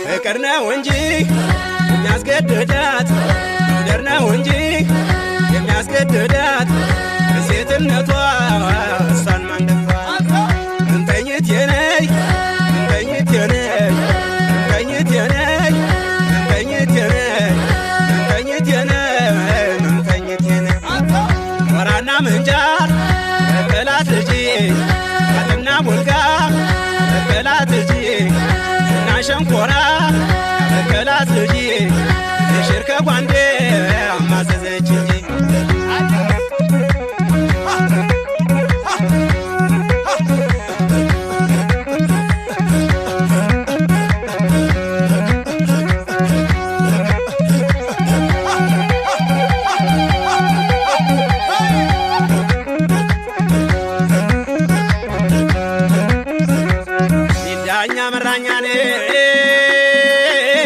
ፍቅር ነው እንጂ የሚያስገድዳት መውደድ ነው እንጂ የሚያስገድዳት ሴትነቷ እሷን ማንደፋት እንተኝት የነይ እንተኝት የነይ እንተኝት የነይ እንተኝት የነይ እንተኝት የነይ እንተኝት የነይ ወራና ምንጃር ተከላት ልጅ አጥና ቡልጋ ተከላት ልጅ እና ሸንኮራ ተከላት ልጅ